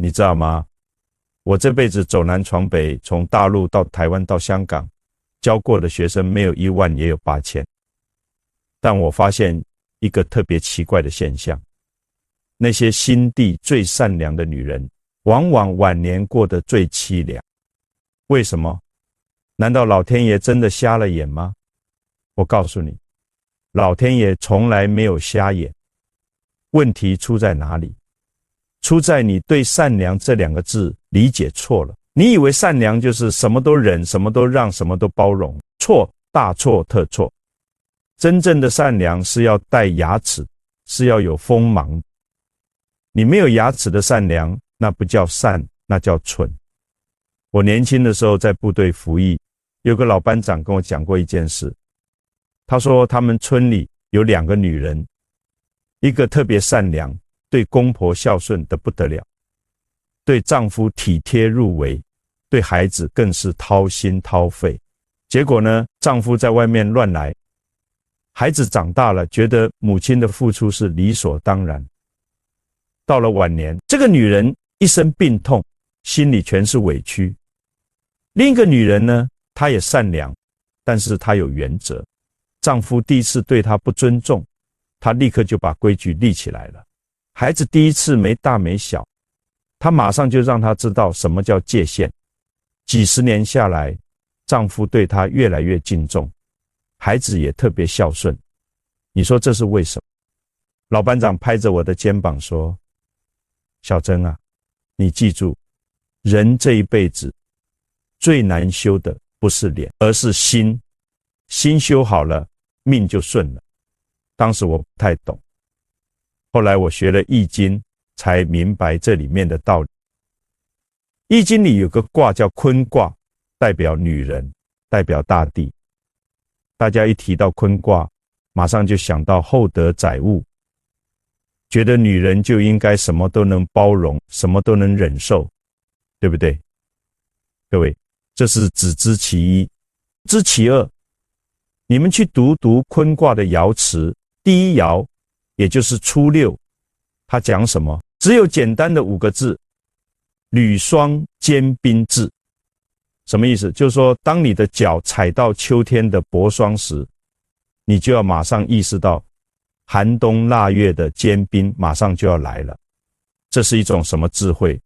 你知道吗？我这辈子走南闯北，从大陆到台湾到香港，教过的学生没有1万也有8000。但我发现一个特别奇怪的现象，那些心地最善良的女人，往往晚年过得最凄凉。为什么？难道老天爷真的瞎了眼吗？我告诉你，老天爷从来没有瞎眼。问题出在哪里？出在你对善良这2个字理解错了。你以为善良就是什么都忍，什么都让，什么都包容。错，大错特错。真正的善良是要带牙齿，是要有锋芒。你没有牙齿的善良，那不叫善，那叫蠢。我年轻的时候在部队服役，有个老班长跟我讲过一件事。他说他们村里有2个女人，一个特别善良，对公婆孝顺得不得了，对丈夫体贴入微，对孩子更是掏心掏肺。结果呢，丈夫在外面乱来，孩子长大了，觉得母亲的付出是理所当然。到了晚年，这个女人一身病痛，心里全是委屈。另一个女人呢，她也善良，但是她有原则。丈夫第一次对她不尊重，她立刻就把规矩立起来了。孩子第一次没大没小，她马上就让他知道什么叫界限。几十年下来，丈夫对她越来越敬重，孩子也特别孝顺。你说这是为什么？老班长拍着我的肩膀说，小珍啊，你记住，人这一辈子最难修的不是脸，而是心。心修好了，命就顺了。当时我不太懂，后来我学了易经，才明白这里面的道理。易经里有个卦叫坤卦，代表女人，代表大地。大家一提到坤卦，马上就想到厚德载物，觉得女人就应该什么都能包容，什么都能忍受，对不对？各位，这是只知其一。知其二，你们去读坤卦的爻辞，第一爻也就是初六，它讲什么？只有简单的5个字，履霜坚冰至。什么意思？就是说当你的脚踩到秋天的薄霜时，你就要马上意识到寒冬腊月的坚冰马上就要来了。这是一种什么智慧？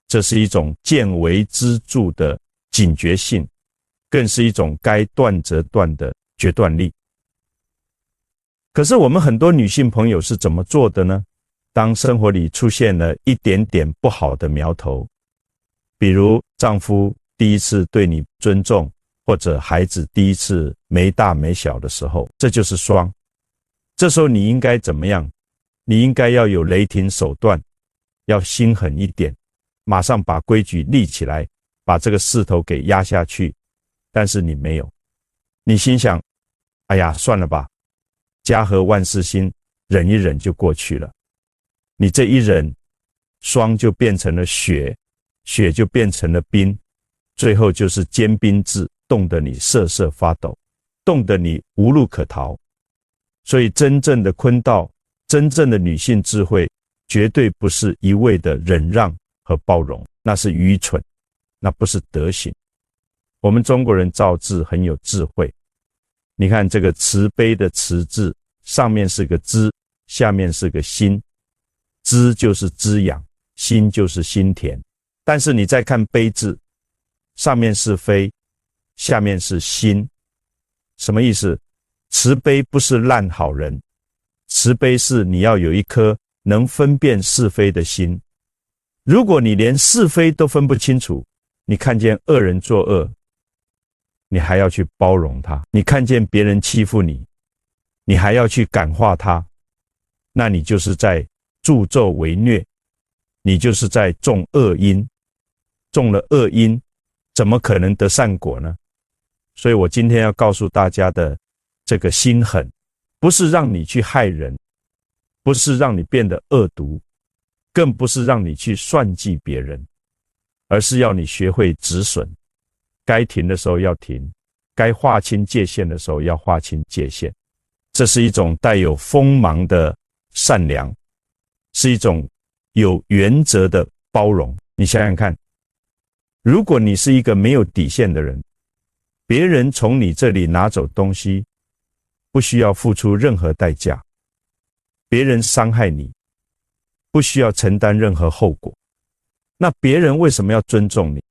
这是一种见微知著的警觉性，更是一种该断则断的决断力。可是我们很多女性朋友是怎么做的呢？当生活里出现了一点点不好的苗头，比如丈夫第一次对你尊重，或者孩子第一次没大没小的时候，这就是霜。这时候你应该怎么样？你应该要有雷霆手段，要心狠一点，马上把规矩立起来，把这个势头给压下去。但是你没有，你心想，哎呀，算了吧，家和万事兴，忍一忍就过去了。你这一忍，霜就变成了雪，雪就变成了冰，最后就是坚冰至，冻得你瑟瑟发抖，冻得你无路可逃。所以真正的坤道，真正的女性智慧，绝对不是一味的忍让和包容，那是愚蠢，那不是德行。我们中国人造字很有智慧，你看这个慈悲的慈字，上面是个知，下面是个心，知就是滋养，心就是心田。但是你再看悲字，上面是非，下面是心，什么意思？慈悲不是烂好人，慈悲是你要有一颗能分辨是非的心。如果你连是非都分不清楚，你看见恶人作恶，你还要去包容他；你看见别人欺负你，你还要去感化他，那你就是在助纣为虐，你就是在种恶因。种了恶因，怎么可能得善果呢？所以我今天要告诉大家的这个心狠，不是让你去害人，不是让你变得恶毒，更不是让你去算计别人，而是要你学会止损，该停的时候要停，该划清界限的时候要划清界限。这是一种带有锋芒的善良，是一种有原则的包容。你想想看，如果你是一个没有底线的人，别人从你这里拿走东西，不需要付出任何代价，别人伤害你，不需要承担任何后果，那别人为什么要尊重你？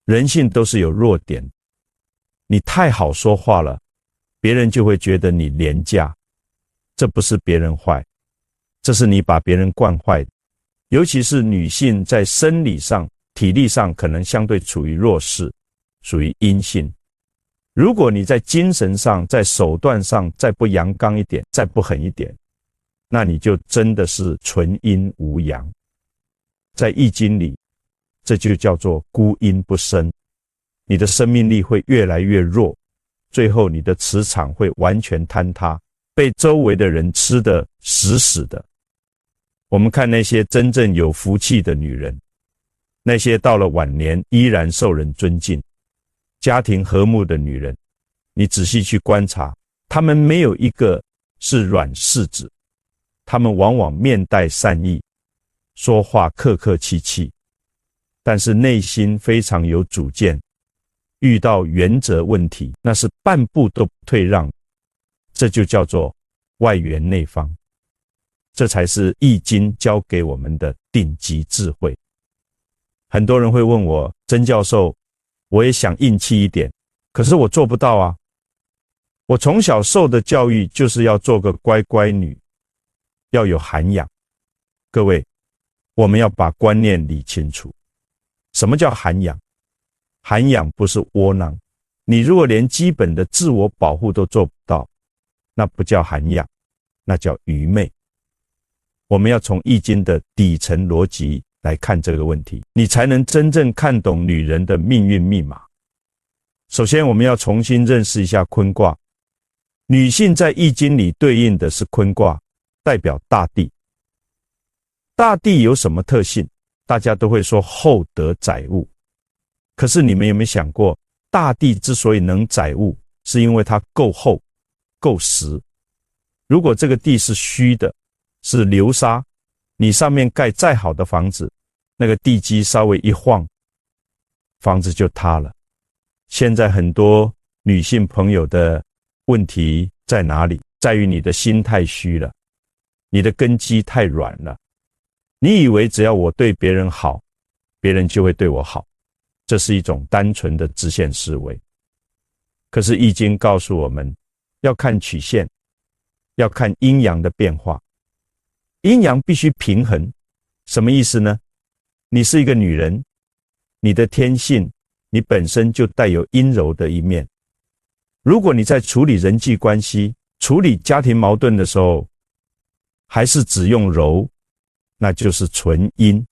人性都是有弱点，你太好说话了，别人就会觉得你廉价。这不是别人坏，这是你把别人惯坏的。尤其是女性在生理上、体力上可能相对处于弱势，属于阴性。如果你在精神上、在手段上再不阳刚一点，再不狠一点，那你就真的是纯阴无阳。在易经里，这就叫做孤阴不生，你的生命力会越来越弱，最后你的磁场会完全坍塌，被周围的人吃得死死的。我们看那些真正有福气的女人，那些到了晚年依然受人尊敬、家庭和睦的女人，你仔细去观察，她们没有一个是软柿子，她们往往面带善意，说话客客气气，但是内心非常有主见，遇到原则问题，那是半步都不退让，这就叫做外圆内方。这才是易经教给我们的顶级智慧。很多人会问我，曾教授，我也想硬气一点，可是我做不到啊。我从小受的教育就是要做个乖乖女，要有涵养。各位，我们要把观念理清楚。什么叫涵养？涵养不是窝囊。你如果连基本的自我保护都做不到，那不叫涵养，那叫愚昧。我们要从易经的底层逻辑来看这个问题，你才能真正看懂女人的命运密码。首先，我们要重新认识一下坤卦。女性在易经里对应的是坤卦，代表大地。大地有什么特性？大家都会说厚德载物。可是你们有没有想过，大地之所以能载物，是因为它够厚、够实。如果这个地是虚的，是流沙，你上面盖再好的房子，那个地基稍微一晃，房子就塌了。现在很多女性朋友的问题在哪里？在于你的心太虚了，你的根基太软了。你以为只要我对别人好，别人就会对我好，这是一种单纯的直线思维。可是易经告诉我们，要看曲线，要看阴阳的变化。阴阳必须平衡，什么意思呢？你是一个女人，你的天性，你本身就带有阴柔的一面。如果你在处理人际关系、处理家庭矛盾的时候，还是只用柔，那就是纯阴。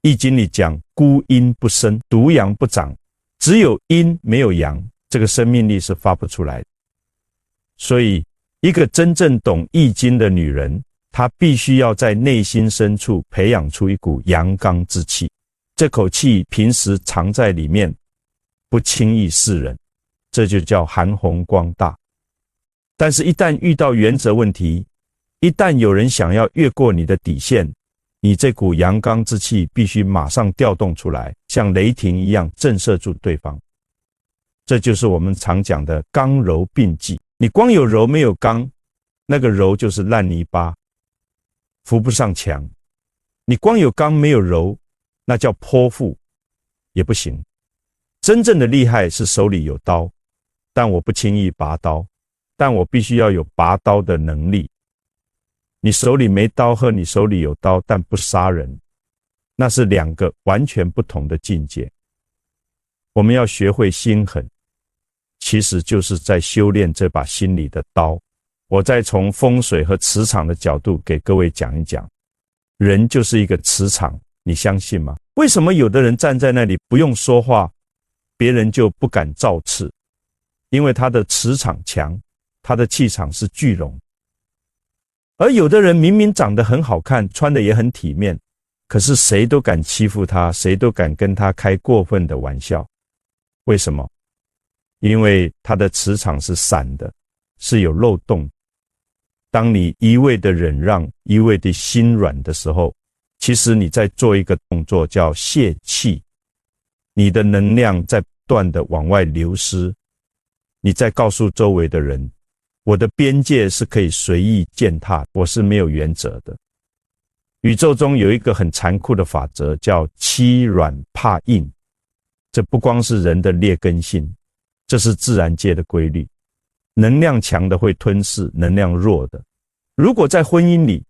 易经里讲孤阴不生，独阳不长，只有阴没有阳，这个生命力是发不出来的。所以一个真正懂易经的女人，她必须要在内心深处培养出一股阳刚之气，这口气平时藏在里面，不轻易示人，这就叫含洪光大。但是一旦遇到原则问题，一旦有人想要越过你的底线，你这股阳刚之气必须马上调动出来，像雷霆一样震慑住对方。这就是我们常讲的刚柔并济。你光有柔没有刚，那个柔就是烂泥巴，扶不上墙。你光有刚没有柔，那叫泼妇，也不行。真正的厉害是手里有刀，但我不轻易拔刀，但我必须要有拔刀的能力。你手里没刀和你手里有刀但不杀人，那是两个完全不同的境界。我们要学会心狠，其实就是在修炼这把心里的刀。我再从风水和磁场的角度给各位讲一讲。人就是一个磁场，你相信吗？为什么有的人站在那里不用说话，别人就不敢造次？因为他的磁场强，他的气场是聚拢。而有的人明明长得很好看，穿得也很体面，可是谁都敢欺负他，谁都敢跟他开过分的玩笑。为什么？因为他的磁场是散的，是有漏洞。当你一味的忍让，一味的心软的时候，其实你在做一个动作叫泄气，你的能量在不断的往外流失，你在告诉周围的人，我的边界是可以随意践踏，我是没有原则的。宇宙中有一个很残酷的法则，叫欺软怕硬。这不光是人的劣根性，这是自然界的规律。能量强的会吞噬能量弱的。如果在婚姻里，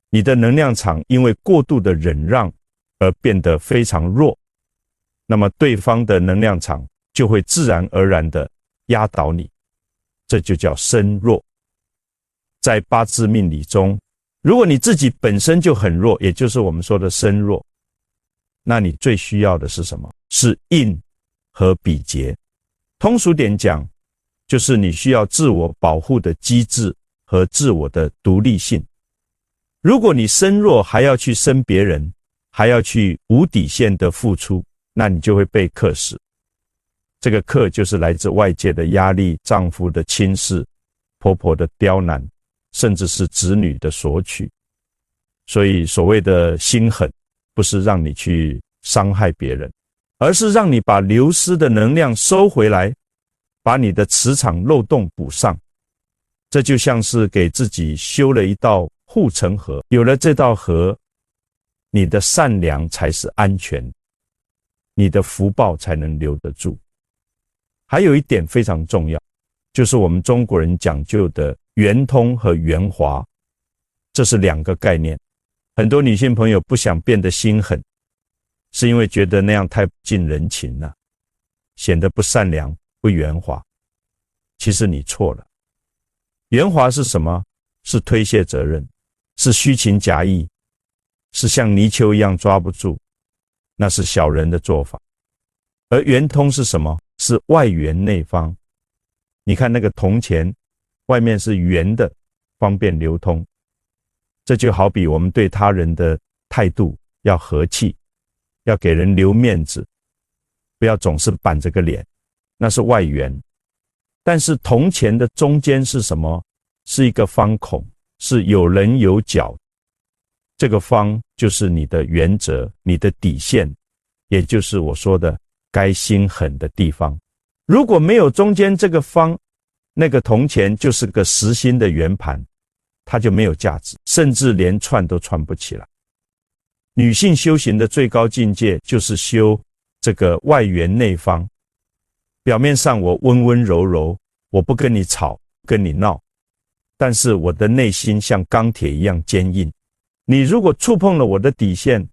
你的能量场因为过度的忍让而变得非常弱，那么对方的能量场就会自然而然地压倒你，这就叫身弱。在八字命理中，如果你自己本身就很弱，也就是我们说的身弱，那你最需要的是什么？是印和比劫。通俗点讲，就是你需要自我保护的机制和自我的独立性。如果你身弱还要去生别人，还要去无底线的付出，那你就会被克死。这个克就是来自外界的压力、丈夫的轻视、婆婆的刁难，甚至是子女的索取。所以所谓的心狠，不是让你去伤害别人，而是让你把流失的能量收回来，把你的磁场漏洞补上。这就像是给自己修了一道护城河，有了这道河，你的善良才是安全，你的福报才能留得住。还有一点非常重要，就是我们中国人讲究的圆通和圆滑，这是两个概念。很多女性朋友不想变得心狠，是因为觉得那样太不近人情了，显得不善良、不圆滑。其实你错了。圆滑是什么？是推卸责任，是虚情假意，是像泥鳅一样抓不住，那是小人的做法。而圆通是什么？是外圆内方。你看那个铜钱，外面是圆的，方便流通。这就好比我们对他人的态度要和气，要给人留面子，不要总是板着个脸，那是外圆。但是铜钱的中间是什么？是一个方孔，是有棱有角。这个方就是你的原则，你的底线，也就是我说的该心狠的地方。如果没有中间这个方，那个铜钱就是个实心的圆盘，它就没有价值，甚至连串都串不起来。女性修行的最高境界就是修这个外圆内方。表面上我温温柔柔，我不跟你吵，跟你闹，但是我的内心像钢铁一样坚硬。你如果触碰了我的底线，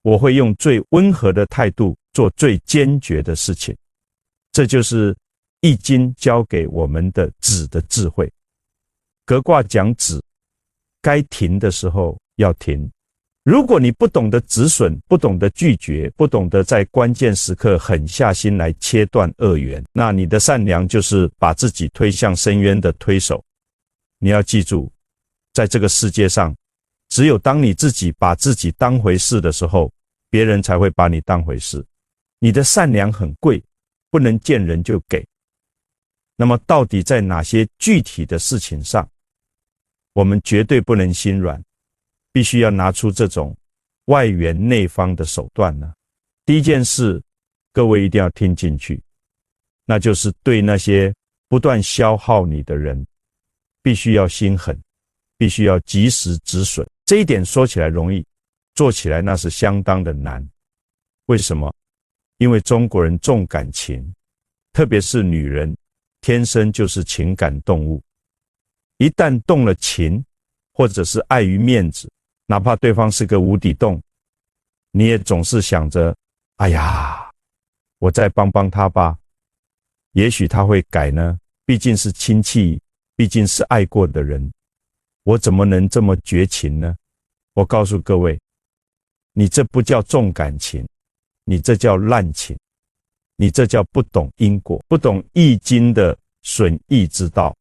我会用最温和的态度做最坚决的事情。这就是易经教给我们的止的智慧。革卦讲止，该停的时候要停。如果你不懂得止损，不懂得拒绝，不懂得在关键时刻狠下心来切断恶缘，那你的善良就是把自己推向深渊的推手。你要记住，在这个世界上，只有当你自己把自己当回事的时候，别人才会把你当回事。你的善良很贵，不能见人就给。那么到底在哪些具体的事情上，我们绝对不能心软，必须要拿出这种外圆内方的手段呢？第一件事，各位一定要听进去，那就是对那些不断消耗你的人，必须要心狠，必须要及时止损。这一点说起来容易，做起来那是相当的难。为什么？因为中国人重感情，特别是女人，天生就是情感动物。一旦动了情，或者是碍于面子，哪怕对方是个无底洞，你也总是想着，哎呀，我再帮帮他吧，也许他会改呢，毕竟是亲戚，毕竟是爱过的人，我怎么能这么绝情呢？我告诉各位，你这不叫重感情，你这叫滥情，你这叫不懂因果，不懂易经的损益之道。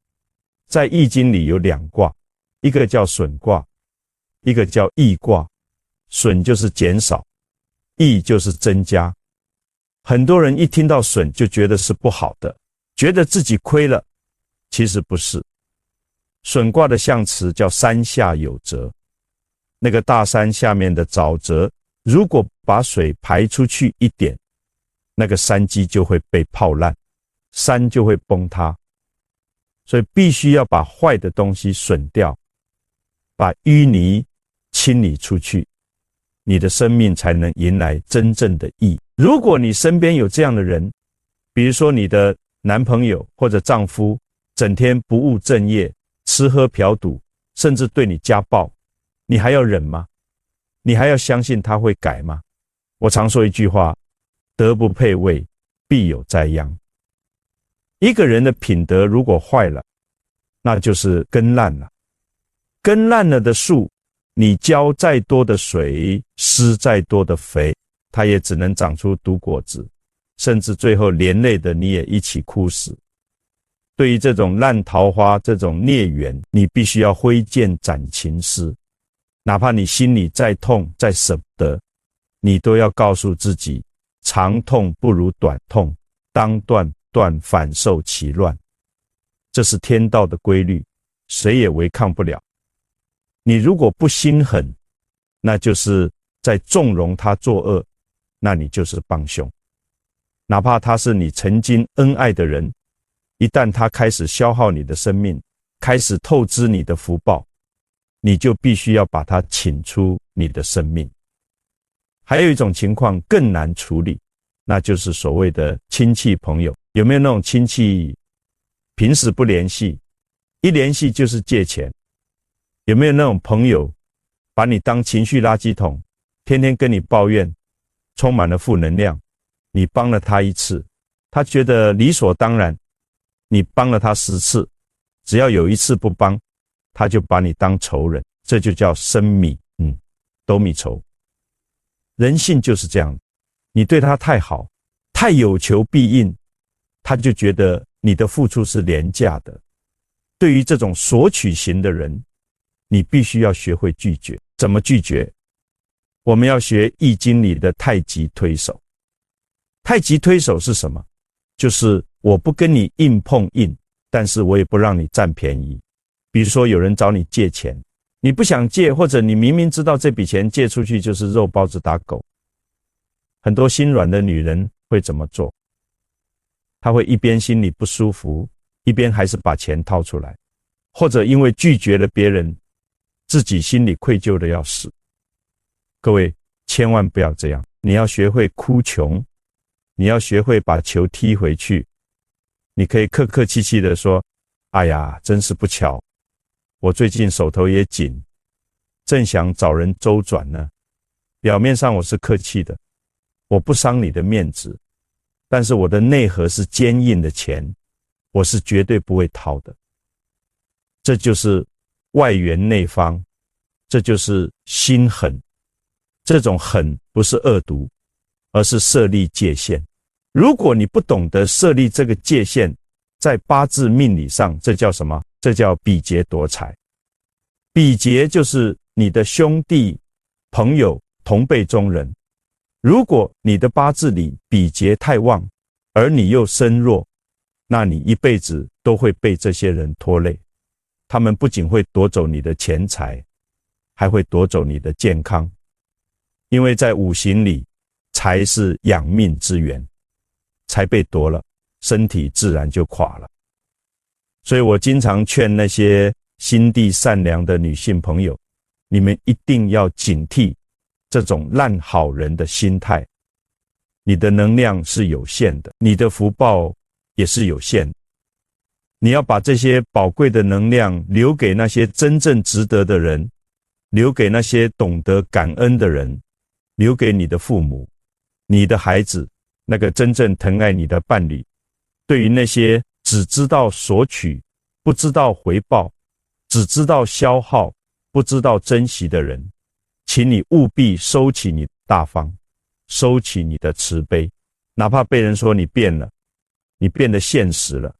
在易经里有两卦，一个叫损卦，一个叫益卦。损就是减少，益就是增加。很多人一听到损就觉得是不好的，觉得自己亏了，其实不是。损卦的象辞叫山下有泽，那个大山下面的沼泽，如果把水排出去一点，那个山基就会被泡烂，山就会崩塌。所以必须要把坏的东西损掉，把淤泥清理出去，你的生命才能迎来真正的义。如果你身边有这样的人，比如说你的男朋友或者丈夫整天不务正业，吃喝嫖赌，甚至对你家暴，你还要忍吗？你还要相信他会改吗？我常说一句话，德不配位，必有灾殃。一个人的品德如果坏了，那就是根烂了。根烂了的树，你浇再多的水，施再多的肥，它也只能长出毒果子，甚至最后连累的你也一起枯死。对于这种烂桃花，这种孽缘，你必须要挥剑斩情丝，哪怕你心里再痛再舍不得，你都要告诉自己，长痛不如短痛，当断断反受其乱。这是天道的规律，谁也违抗不了。你如果不心狠，那就是在纵容他作恶，那你就是帮凶。哪怕他是你曾经恩爱的人，一旦他开始消耗你的生命，开始透支你的福报，你就必须要把他请出你的生命。还有一种情况更难处理，那就是所谓的亲戚朋友。有没有那种亲戚平时不联系，一联系就是借钱？有没有那种朋友把你当情绪垃圾桶，天天跟你抱怨，充满了负能量？你帮了他一次，他觉得理所当然，你帮了他10次，只要有一次不帮，他就把你当仇人，这就叫生米斗米仇。人性就是这样，你对他太好，太有求必应，他就觉得你的付出是廉价的。对于这种索取型的人，你必须要学会拒绝。怎么拒绝？我们要学《易经》里的太极推手。太极推手是什么？就是我不跟你硬碰硬，但是我也不让你占便宜。比如说有人找你借钱，你不想借，或者你明明知道这笔钱借出去就是肉包子打狗，很多心软的女人会怎么做？她会一边心里不舒服，一边还是把钱掏出来，或者因为拒绝了别人，自己心里愧疚的要死。各位千万不要这样，你要学会哭穷，你要学会把球踢回去。你可以客客气气的说，哎呀，真是不巧，我最近手头也紧，正想找人周转呢。表面上我是客气的，我不伤你的面子，但是我的内核是坚硬的钱，我是绝对不会掏的。这就是外圆内方，这就是心狠。这种狠不是恶毒，而是设立界限。如果你不懂得设立这个界限，在八字命理上，这叫什么？这叫比劫夺财。比劫就是你的兄弟、朋友、同辈中人。如果你的八字里比劫太旺，而你又身弱，那你一辈子都会被这些人拖累。他们不仅会夺走你的钱财，还会夺走你的健康。因为在五行里，财是养命之源，财被夺了，身体自然就垮了。所以我经常劝那些心地善良的女性朋友，你们一定要警惕这种烂好人的心态。你的能量是有限的，你的福报也是有限的。你要把这些宝贵的能量留给那些真正值得的人，留给那些懂得感恩的人，留给你的父母、你的孩子，那个真正疼爱你的伴侣。对于那些只知道索取，不知道回报，只知道消耗，不知道珍惜的人，请你务必收起你大方，收起你的慈悲。哪怕被人说你变了，你变得现实了，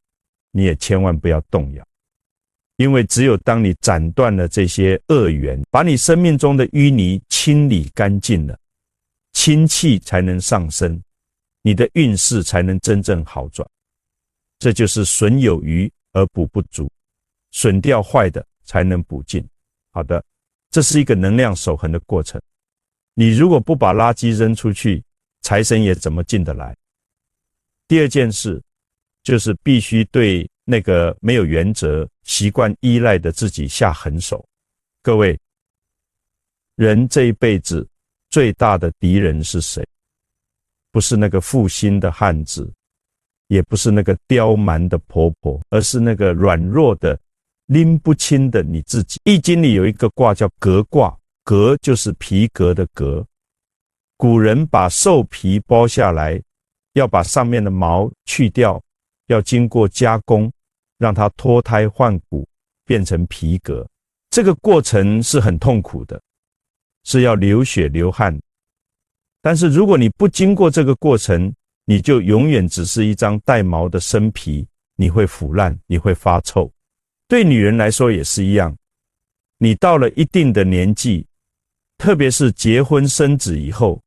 你也千万不要动摇。因为只有当你斩断了这些恶缘，把你生命中的淤泥清理干净了，清气才能上升，你的运势才能真正好转。这就是损有余而补不足，损掉坏的才能补进。好的，这是一个能量守恒的过程。你如果不把垃圾扔出去，财神也怎么进得来？第二件事就是必须对那个没有原则、习惯依赖的自己下狠手。各位，人这一辈子最大的敌人是谁？不是那个负心的汉子，也不是那个刁蛮的婆婆，而是那个软弱的、拎不清的你自己。易经里有一个卦叫革卦，革就是皮革的革。古人把兽皮剥下来，要把上面的毛去掉，要经过加工，让它脱胎换骨，变成皮革。这个过程是很痛苦的，是要流血流汗。但是如果你不经过这个过程，你就永远只是一张带毛的生皮，你会腐烂，你会发臭。对女人来说也是一样，你到了一定的年纪，特别是结婚生子以后，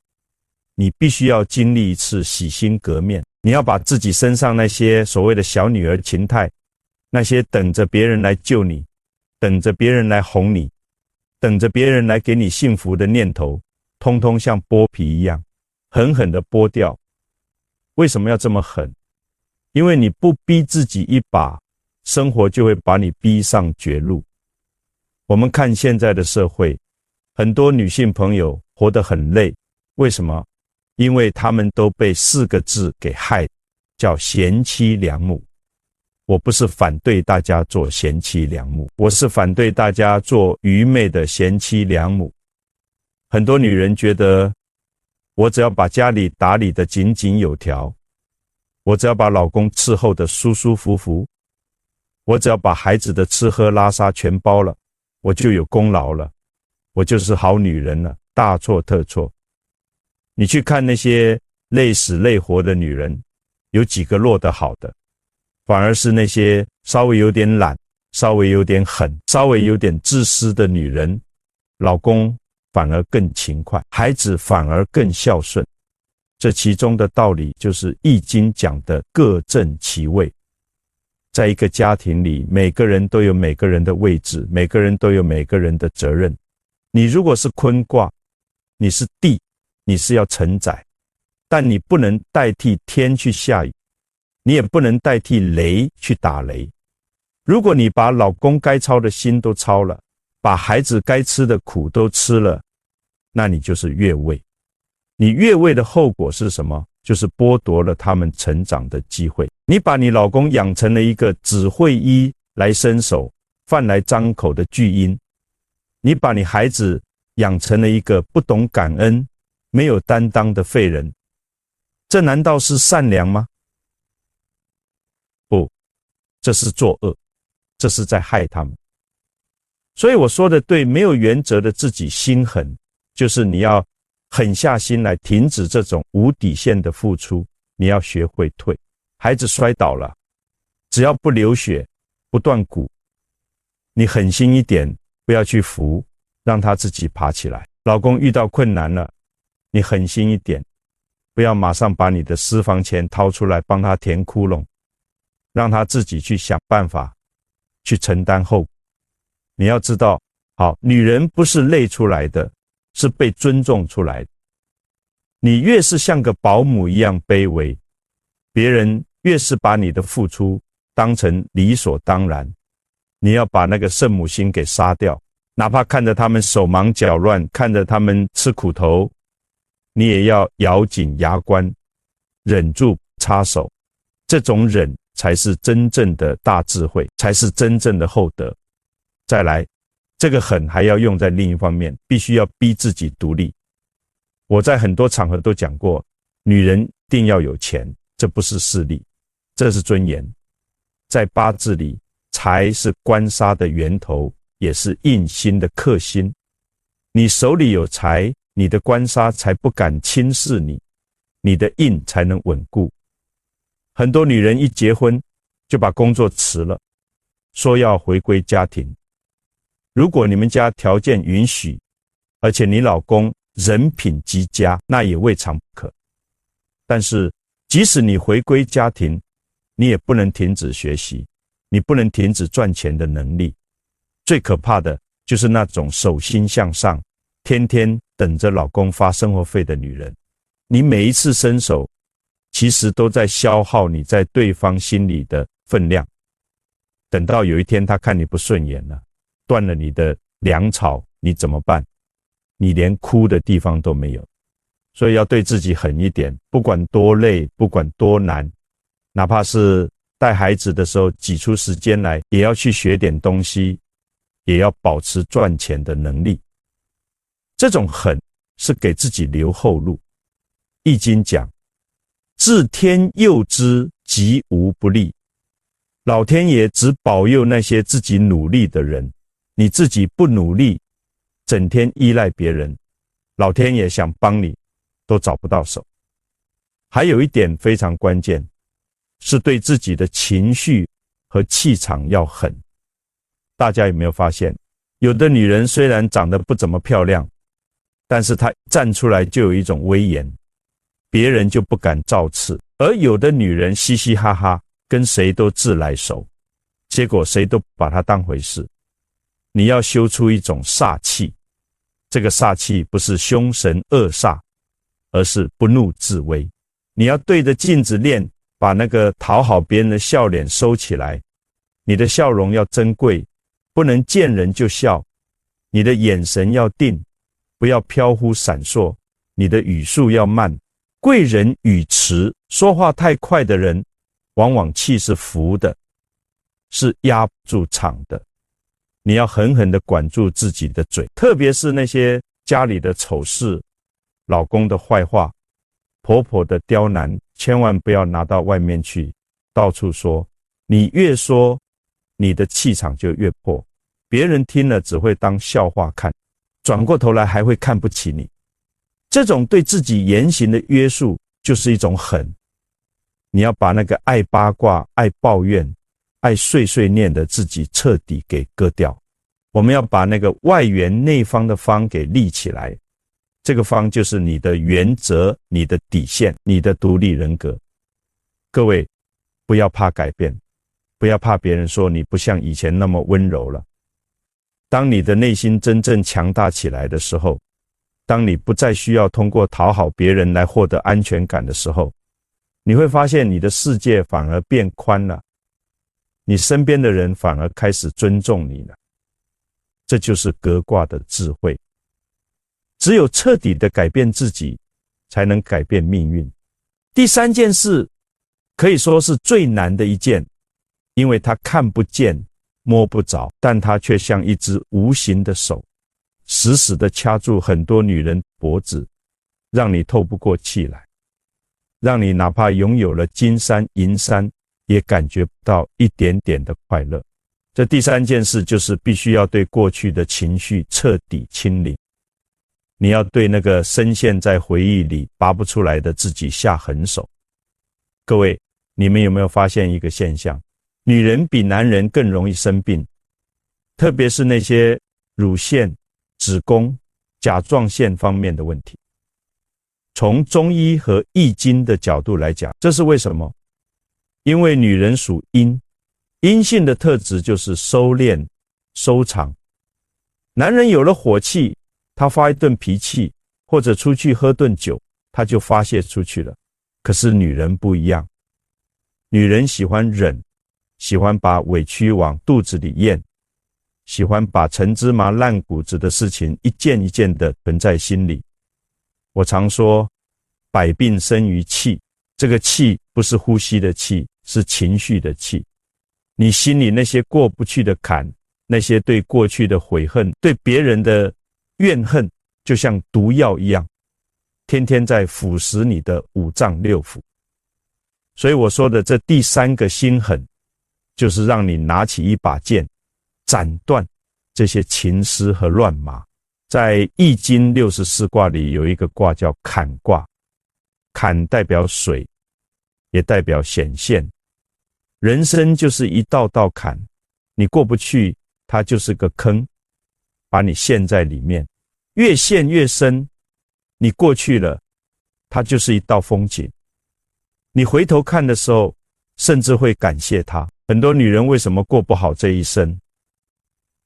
你必须要经历一次洗心革面。你要把自己身上那些所谓的小女儿情态，那些等着别人来救你，等着别人来哄你，等着别人来给你幸福的念头，通通像剥皮一样狠狠地剥掉。为什么要这么狠？因为你不逼自己一把，生活就会把你逼上绝路。我们看现在的社会，很多女性朋友活得很累，为什么？因为她们都被4个字给害，叫贤妻良母。我不是反对大家做贤妻良母，我是反对大家做愚昧的贤妻良母。很多女人觉得，我只要把家里打理得井井有条，我只要把老公伺候得舒舒服服，我只要把孩子的吃喝拉撒全包了，我就有功劳了，我就是好女人了。大错特错。你去看那些累死累活的女人，有几个落得好的？反而是那些稍微有点懒、稍微有点狠、稍微有点自私的女人，老公反而更勤快，孩子反而更孝顺。这其中的道理就是《易经》讲的各正其位。在一个家庭里，每个人都有每个人的位置，每个人都有每个人的责任。你如果是坤卦，你是地，你是要承载，但你不能代替天去下雨，你也不能代替雷去打雷。如果你把老公该操的心都操了，把孩子该吃的苦都吃了，那你就是越位。你越位的后果是什么？就是剥夺了他们成长的机会。你把你老公养成了一个只会衣来伸手、饭来张口的巨婴，你把你孩子养成了一个不懂感恩、没有担当的废人，这难道是善良吗？不，这是作恶，这是在害他们。所以我说的对，没有原则的自己心狠，就是你要狠下心来停止这种无底线的付出，你要学会退。孩子摔倒了，只要不流血、不断骨，你狠心一点，不要去扶，让他自己爬起来。老公遇到困难了，你狠心一点，不要马上把你的私房钱掏出来帮他填窟窿，让他自己去想办法，去承担后果。你要知道，好，女人不是累出来的，是被尊重出来的。你越是像个保姆一样卑微，别人越是把你的付出当成理所当然。你要把那个圣母心给杀掉，哪怕看着他们手忙脚乱，看着他们吃苦头，你也要咬紧牙关，忍住插手。这种忍才是真正的大智慧，才是真正的厚德。再来，这个狠还要用在另一方面，必须要逼自己独立。我在很多场合都讲过，女人一定要有钱，这不是势利，这是尊严。在八字里，财是官杀的源头，也是印星的克星。你手里有财，你的官杀才不敢轻视你，你的印才能稳固。很多女人一结婚就把工作辞了，说要回归家庭。如果你们家条件允许，而且你老公人品极佳，那也未尝不可。但是即使你回归家庭，你也不能停止学习，你不能停止赚钱的能力。最可怕的就是那种手心向上，天天等着老公发生活费的女人。你每一次伸手，其实都在消耗你在对方心里的分量。等到有一天他看你不顺眼了，断了你的粮草，你怎么办？你连哭的地方都没有。所以要对自己狠一点，不管多累，不管多难，哪怕是带孩子的时候挤出时间来，也要去学点东西，也要保持赚钱的能力。这种狠是给自己留后路。易经讲，自天佑之，吉无不利。老天爷只保佑那些自己努力的人，你自己不努力，整天依赖别人，老天爷想帮你都找不到手。还有一点非常关键，是对自己的情绪和气场要狠。大家有没有发现，有的女人虽然长得不怎么漂亮，但是她站出来就有一种威严，别人就不敢造次。而有的女人嘻嘻哈哈，跟谁都自来熟，结果谁都不把她当回事。你要修出一种煞气，这个煞气不是凶神恶煞，而是不怒自威。你要对着镜子练，把那个讨好别人的笑脸收起来，你的笑容要珍贵，不能见人就笑，你的眼神要定，不要飘忽闪烁，你的语速要慢。贵人语迟，说话太快的人往往气是浮的，是压不住场的。你要狠狠地管住自己的嘴，特别是那些家里的丑事，老公的坏话，婆婆的刁难，千万不要拿到外面去到处说。你越说，你的气场就越破，别人听了只会当笑话看，转过头来还会看不起你。这种对自己言行的约束就是一种狠。你要把那个爱八卦、爱抱怨、爱碎碎念的自己彻底给割掉。我们要把那个外圆内方的方给立起来，这个方就是你的原则、你的底线、你的独立人格。各位不要怕改变，不要怕别人说你不像以前那么温柔了。当你的内心真正强大起来的时候，当你不再需要通过讨好别人来获得安全感的时候，你会发现你的世界反而变宽了，你身边的人反而开始尊重你了。这就是革卦的智慧。只有彻底的改变自己，才能改变命运。第三件事可以说是最难的一件，因为它看不见摸不着，但它却像一只无形的手，死死地掐住很多女人脖子，让你透不过气来，让你哪怕拥有了金山银山，也感觉不到一点点的快乐。这第三件事就是必须要对过去的情绪彻底清零。你要对那个深陷在回忆里拔不出来的自己下狠手。各位，你们有没有发现一个现象？女人比男人更容易生病，特别是那些乳腺、子宫、甲状腺方面的问题。从中医和易经的角度来讲，这是为什么？因为女人属阴，阴性的特质就是收敛、收藏。男人有了火气，他发一顿脾气，或者出去喝顿酒，他就发泄出去了。可是女人不一样，女人喜欢忍，喜欢把委屈往肚子里咽，喜欢把陈芝麻烂谷子的事情一件一件的存在心里。我常说，百病生于气，这个气不是呼吸的气，是情绪的气。你心里那些过不去的坎，那些对过去的悔恨，对别人的怨恨，就像毒药一样，天天在腐蚀你的五脏六腑。所以我说的这第三个心狠，就是让你拿起一把剑，斩断这些情丝和乱麻。在易经64卦里有一个卦叫坎卦，坎代表水，也代表显现。人生就是一道道坎，你过不去，它就是个坑，把你陷在里面，越陷越深。你过去了，它就是一道风景。你回头看的时候，甚至会感谢它。很多女人为什么过不好这一生，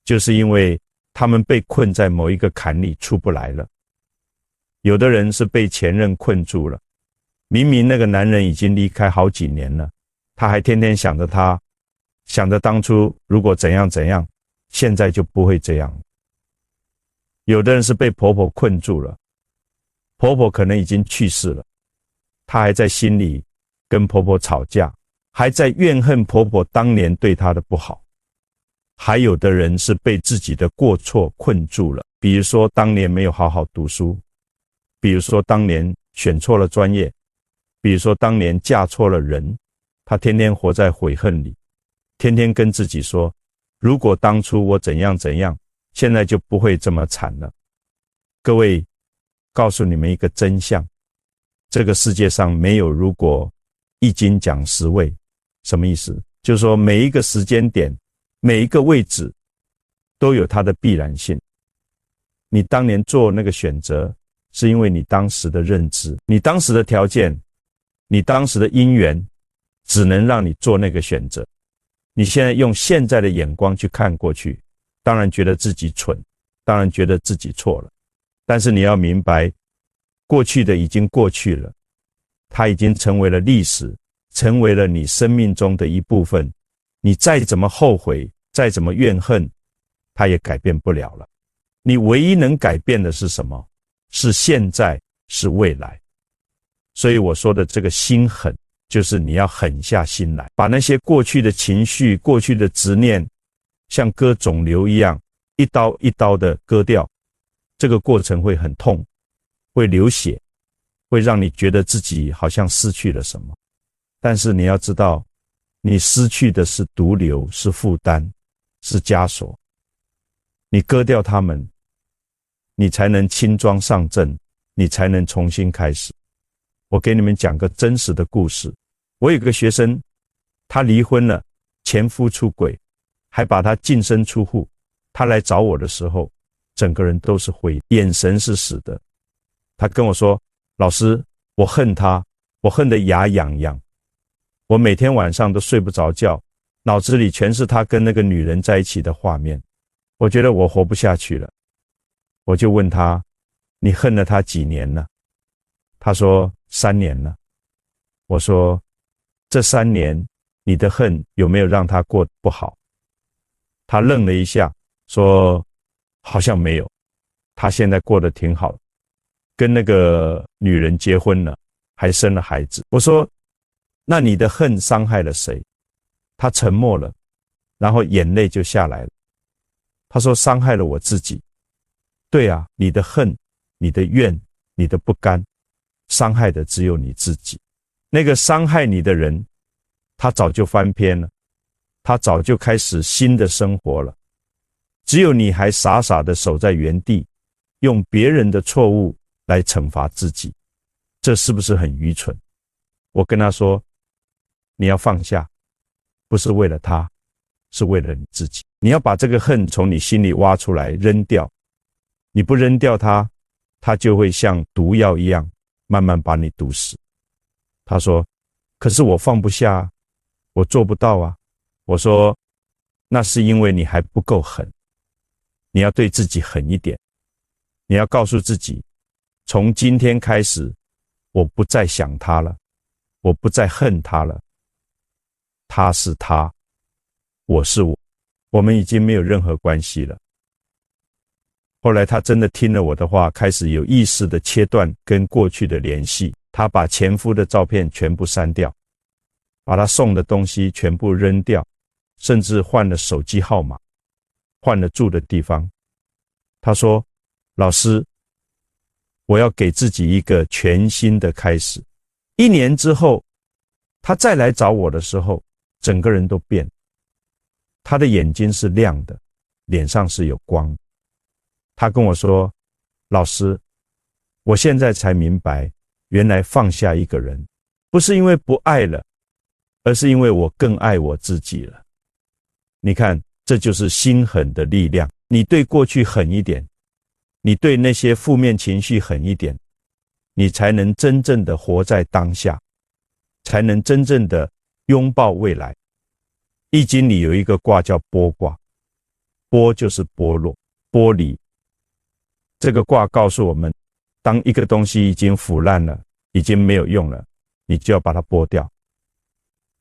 就是因为他们被困在某一个坎里出不来了。有的人是被前任困住了，明明那个男人已经离开好几年了，他还天天想着他，想着当初如果怎样怎样，现在就不会这样。有的人是被婆婆困住了，婆婆可能已经去世了，她还在心里跟婆婆吵架，还在怨恨婆婆当年对她的不好。还有的人是被自己的过错困住了，比如说当年没有好好读书，比如说当年选错了专业，比如说当年嫁错了人，她天天活在悔恨里，天天跟自己说，如果当初我怎样怎样，现在就不会这么惨了。各位，告诉你们一个真相，这个世界上没有如果一斤讲十味。什么意思？就是说每一个时间点，每一个位置都有它的必然性。你当年做那个选择，是因为你当时的认知，你当时的条件，你当时的因缘，只能让你做那个选择。你现在用现在的眼光去看过去，当然觉得自己蠢，当然觉得自己错了。但是你要明白，过去的已经过去了，它已经成为了历史，成为了你生命中的一部分。你再怎么后悔，再怎么怨恨，它也改变不了了。你唯一能改变的是什么？是现在，是未来。所以我说的这个心狠，就是你要狠下心来，把那些过去的情绪、过去的执念，像割肿瘤一样，一刀一刀的割掉。这个过程会很痛，会流血，会让你觉得自己好像失去了什么。但是你要知道，你失去的是毒瘤，是负担，是枷锁。你割掉它们，你才能轻装上阵，你才能重新开始。我给你们讲个真实的故事。我有个学生，他离婚了，前夫出轨，还把他净身出户。他来找我的时候，整个人都是灰，眼神是死的。他跟我说，老师，我恨他，我恨得牙痒痒，我每天晚上都睡不着觉，脑子里全是他跟那个女人在一起的画面，我觉得我活不下去了。我就问他，你恨了他几年了？他说3年了。我说，这3年你的恨有没有让他过不好？他愣了一下，说好像没有，他现在过得挺好，跟那个女人结婚了，还生了孩子。我说，那你的恨伤害了谁？他沉默了，然后眼泪就下来了。他说，伤害了我自己。对啊，你的恨，你的怨，你的不甘，伤害的只有你自己。那个伤害你的人，他早就翻篇了，他早就开始新的生活了。只有你还傻傻的守在原地，用别人的错误来惩罚自己，这是不是很愚蠢？我跟他说，你要放下，不是为了他，是为了你自己。你要把这个恨从你心里挖出来扔掉，你不扔掉它，它就会像毒药一样慢慢把你毒死。他说，可是我放不下，我做不到啊。我说，那是因为你还不够狠，你要对自己狠一点。你要告诉自己，从今天开始，我不再想他了，我不再恨他了。他是他，我是我，我们已经没有任何关系了。后来他真的听了我的话，开始有意识地切断跟过去的联系。他把前夫的照片全部删掉，把他送的东西全部扔掉，甚至换了手机号码，换了住的地方。他说，老师，我要给自己一个全新的开始。1年之后，他再来找我的时候，整个人都变，他的眼睛是亮的，脸上是有光。他跟我说，老师，我现在才明白，原来放下一个人，不是因为不爱了，而是因为我更爱我自己了。你看，这就是心狠的力量。你对过去狠一点，你对那些负面情绪狠一点，你才能真正的活在当下，才能真正的拥抱未来。《易经》里有一个卦叫剥卦，剥就是剥落，剥离。这个卦告诉我们，当一个东西已经腐烂了，已经没有用了，你就要把它剥掉。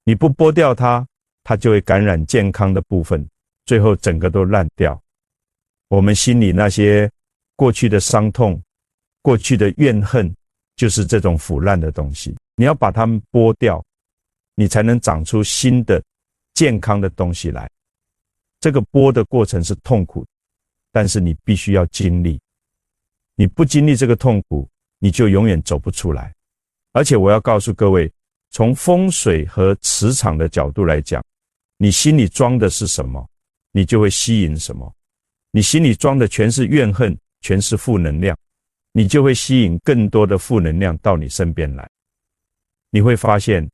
你不剥掉它，它就会感染健康的部分，最后整个都烂掉。我们心里那些过去的伤痛，过去的怨恨，就是这种腐烂的东西。你要把它们剥掉，你才能长出新的健康的东西来。这个剥的过程是痛苦，但是你必须要经历。你不经历这个痛苦，你就永远走不出来。而且我要告诉各位，从风水和磁场的角度来讲，你心里装的是什么，你就会吸引什么。你心里装的全是怨恨，全是负能量，你就会吸引更多的负能量到你身边来。你会发现，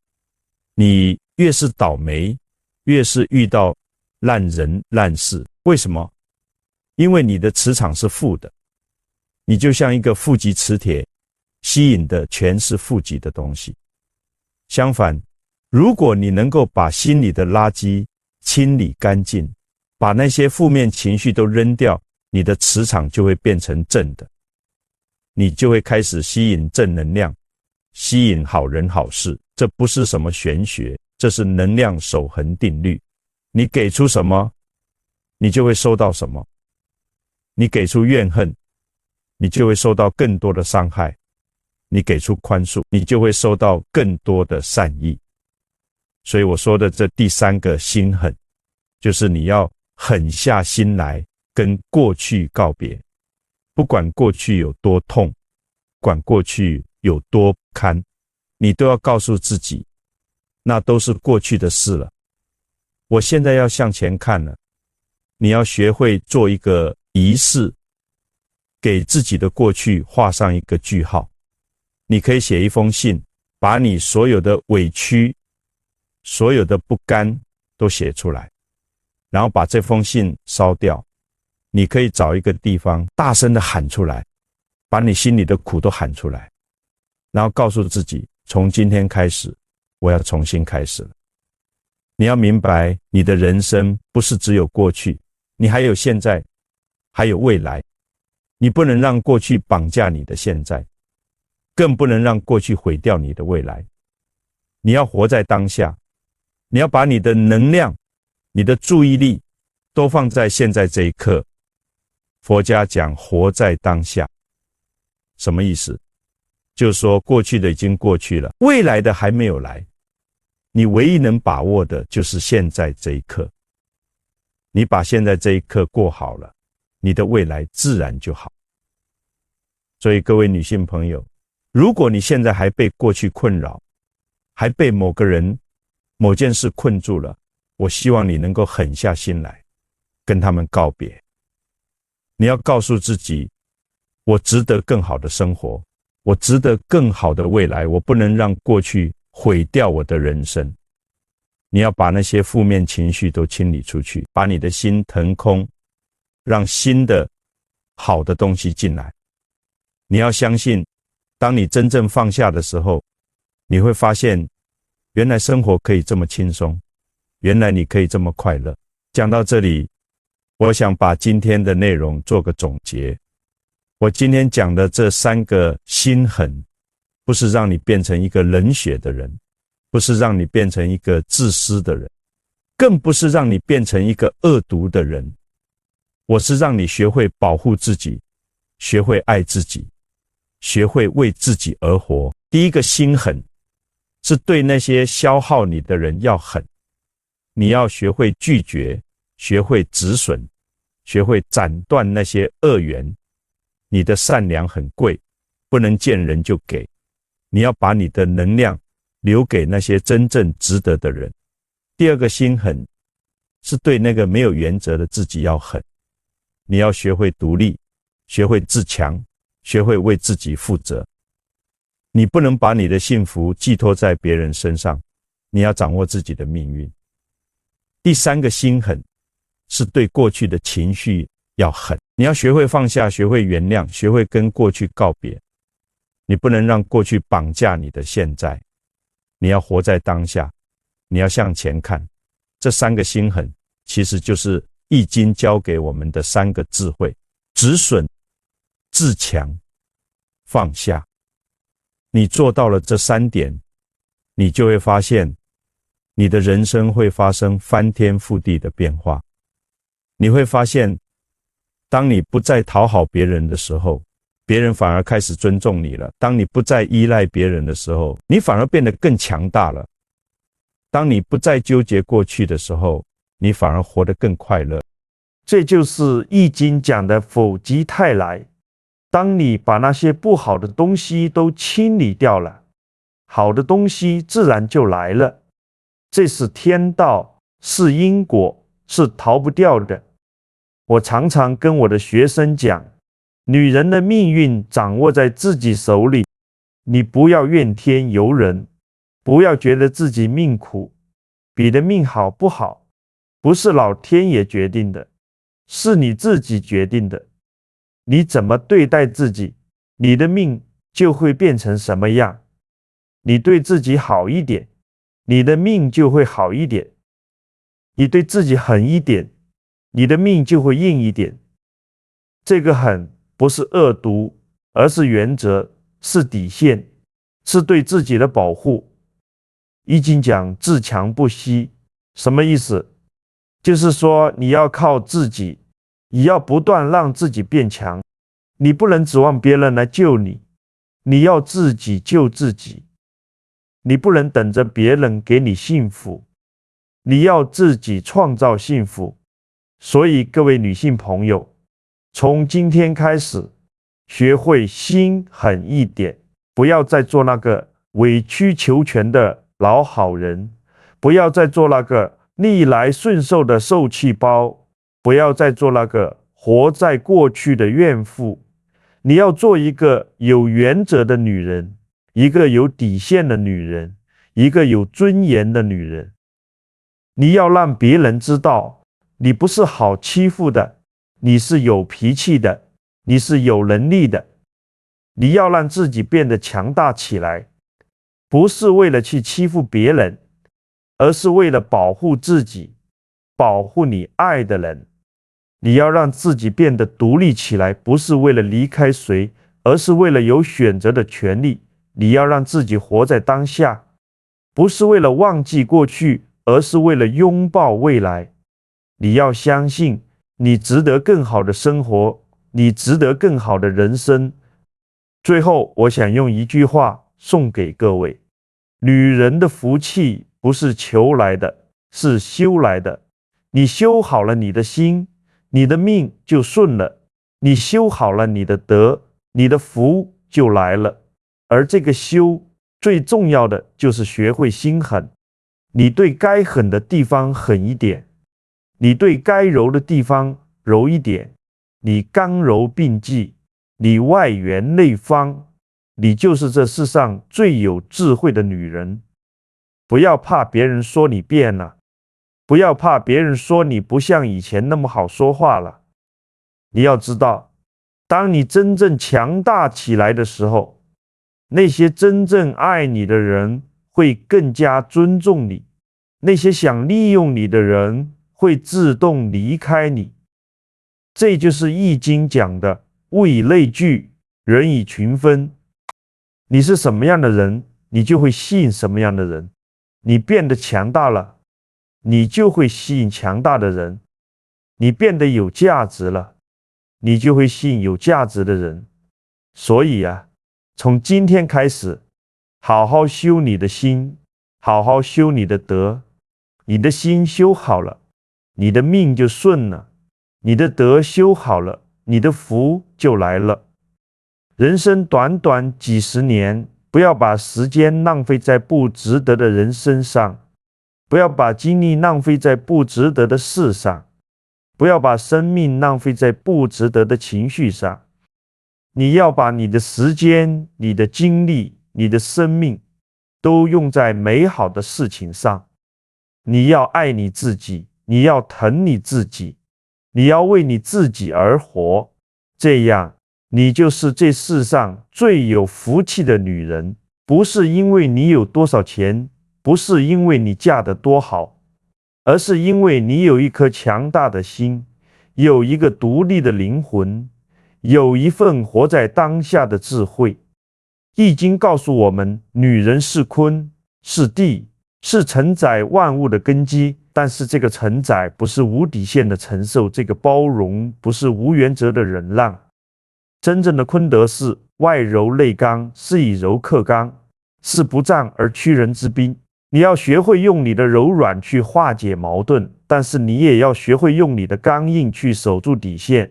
你越是倒霉，越是遇到烂人烂事。为什么？因为你的磁场是负的，你就像一个负极磁铁，吸引的全是负极的东西。相反，如果你能够把心里的垃圾清理干净，把那些负面情绪都扔掉，你的磁场就会变成正的，你就会开始吸引正能量，吸引好人好事。这不是什么玄学，这是能量守恒定律。你给出什么，你就会收到什么。你给出怨恨，你就会收到更多的伤害。你给出宽恕，你就会收到更多的善意。所以我说的这第三个心狠，就是你要狠下心来跟过去告别。不管过去有多痛，不管过去有多不堪，你都要告诉自己，那都是过去的事了。我现在要向前看了。你要学会做一个仪式，给自己的过去画上一个句号。你可以写一封信，把你所有的委屈，所有的不甘都写出来，然后把这封信烧掉。你可以找一个地方大声地喊出来，把你心里的苦都喊出来，然后告诉自己，从今天开始，我要重新开始了。你要明白，你的人生不是只有过去，你还有现在，还有未来。你不能让过去绑架你的现在，更不能让过去毁掉你的未来。你要活在当下，你要把你的能量，你的注意力都放在现在这一刻。佛家讲活在当下，什么意思？就是说过去的已经过去了，未来的还没有来，你唯一能把握的就是现在这一刻。你把现在这一刻过好了，你的未来自然就好。所以各位女性朋友，如果你现在还被过去困扰，还被某个人某件事困住了，我希望你能够狠下心来跟他们告别。你要告诉自己，我值得更好的生活，我值得更好的未来，我不能让过去毁掉我的人生。你要把那些负面情绪都清理出去，把你的心腾空，让新的好的东西进来。你要相信，当你真正放下的时候，你会发现，原来生活可以这么轻松，原来你可以这么快乐。讲到这里，我想把今天的内容做个总结。我今天讲的这三个心狠，不是让你变成一个冷血的人，不是让你变成一个自私的人，更不是让你变成一个恶毒的人。我是让你学会保护自己，学会爱自己，学会为自己而活。第一个心狠，是对那些消耗你的人要狠。你要学会拒绝，学会止损，学会斩断那些恶缘。你的善良很贵，不能见人就给。你要把你的能量留给那些真正值得的人。第二个心狠，是对那个没有原则的自己要狠。你要学会独立，学会自强，学会为自己负责。你不能把你的幸福寄托在别人身上，你要掌握自己的命运。第三个心狠，是对过去的情绪要狠。你要学会放下，学会原谅，学会跟过去告别。你不能让过去绑架你的现在，你要活在当下，你要向前看。这三个心狠，其实就是易经教给我们的三个智慧。止损、自强、放下。你做到了这3点，你就会发现，你的人生会发生翻天覆地的变化。你会发现，当你不再讨好别人的时候，别人反而开始尊重你了。当你不再依赖别人的时候，你反而变得更强大了。当你不再纠结过去的时候，你反而活得更快乐。这就是《易经》讲的否极泰来。当你把那些不好的东西都清理掉了，好的东西自然就来了。这是天道，是因果，是逃不掉的。我常常跟我的学生讲，女人的命运掌握在自己手里，你不要怨天尤人，不要觉得自己命苦，比的命好不好，不是老天爷决定的，是你自己决定的。你怎么对待自己，你的命就会变成什么样。你对自己好一点，你的命就会好一点。你对自己狠一点，你的命就会硬一点。这个狠不是恶毒，而是原则，是底线，是对自己的保护。易经讲自强不息，什么意思？就是说你要靠自己，你要不断让自己变强，你不能指望别人来救你，你要自己救自己。你不能等着别人给你幸福，你要自己创造幸福。所以各位女性朋友，从今天开始，学会心狠一点，不要再做那个委曲求全的老好人，不要再做那个逆来顺受的受气包，不要再做那个活在过去的怨妇。你要做一个有原则的女人，一个有底线的女人，一个有尊严的女人。你要让别人知道，你不是好欺负的，你是有脾气的，你是有能力的。你要让自己变得强大起来，不是为了去欺负别人，而是为了保护自己，保护你爱的人。你要让自己变得独立起来，不是为了离开谁，而是为了有选择的权利。你要让自己活在当下，不是为了忘记过去，而是为了拥抱未来。你要相信，你值得更好的生活，你值得更好的人生。最后，我想用一句话送给各位：女人的福气不是求来的，是修来的。你修好了你的心，你的命就顺了；你修好了你的德，你的福就来了。而这个修最重要的就是学会心狠，你对该狠的地方狠一点，你对该柔的地方柔一点，你刚柔并济，你外圆内方，你就是这世上最有智慧的女人。不要怕别人说你变了，不要怕别人说你不像以前那么好说话了。你要知道，当你真正强大起来的时候，那些真正爱你的人会更加尊重你，那些想利用你的人会自动离开你。这就是《易经》讲的物以类聚，人以群分。你是什么样的人，你就会吸引什么样的人。你变得强大了，你就会吸引强大的人。你变得有价值了，你就会吸引有价值的人。所以啊，从今天开始，好好修你的心，好好修你的德。你的心修好了，你的命就顺了；你的德修好了，你的福就来了。人生短短几十年，不要把时间浪费在不值得的人身上，不要把精力浪费在不值得的事上，不要把生命浪费在不值得的情绪上。你要把你的时间、你的精力、你的生命都用在美好的事情上。你要爱你自己，你要疼你自己，你要为你自己而活，这样你就是这世上最有福气的女人。不是因为你有多少钱，不是因为你嫁得多好，而是因为你有一颗强大的心，有一个独立的灵魂，有一份活在当下的智慧。易经告诉我们，女人是坤，是地，是承载万物的根基。但是这个承载不是无底线的承受，这个包容不是无原则的忍让。真正的坤德是外柔内刚，是以柔克刚，是不战而屈人之兵。你要学会用你的柔软去化解矛盾，但是你也要学会用你的刚硬去守住底线。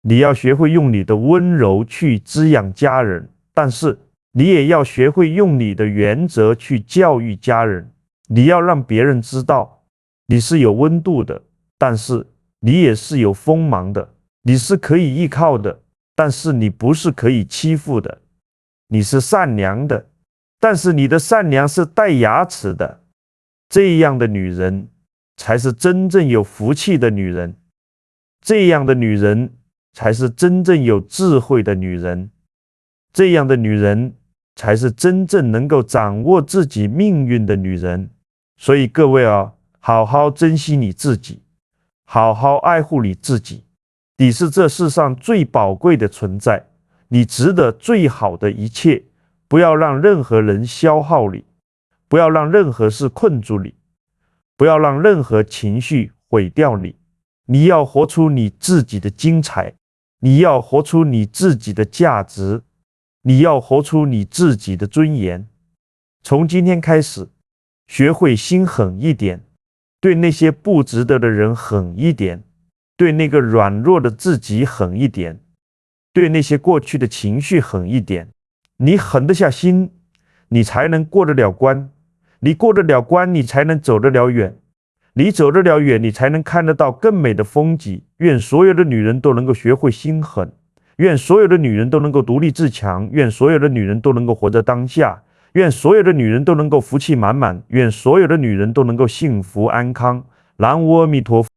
你要学会用你的温柔去滋养家人，但是你也要学会用你的原则去教育家人。你要让别人知道你是有温度的，但是你也是有锋芒的。你是可以依靠的，但是你不是可以欺负的。你是善良的，但是你的善良是带牙齿的。这样的女人才是真正有福气的女人，这样的女人才是真正有智慧的女人，这样的女人才是真正能够掌握自己命运的女人。所以各位啊，好好珍惜你自己，好好爱护你自己。你是这世上最宝贵的存在，你值得最好的一切。不要让任何人消耗你，不要让任何事困住你，不要让任何情绪毁掉你。你要活出你自己的精彩，你要活出你自己的价值，你要活出你自己的尊严。从今天开始，学会心狠一点，对那些不值得的人狠一点，对那个软弱的自己狠一点，对那些过去的情绪狠一点。你狠得下心，你才能过得了关。你过得了关，你才能走得了远。你走得了远，你才能看得到更美的风景。愿所有的女人都能够学会心狠，愿所有的女人都能够独立自强，愿所有的女人都能够活在当下，愿所有的女人都能够福气满满，愿所有的女人都能够幸福安康。南无阿弥陀佛。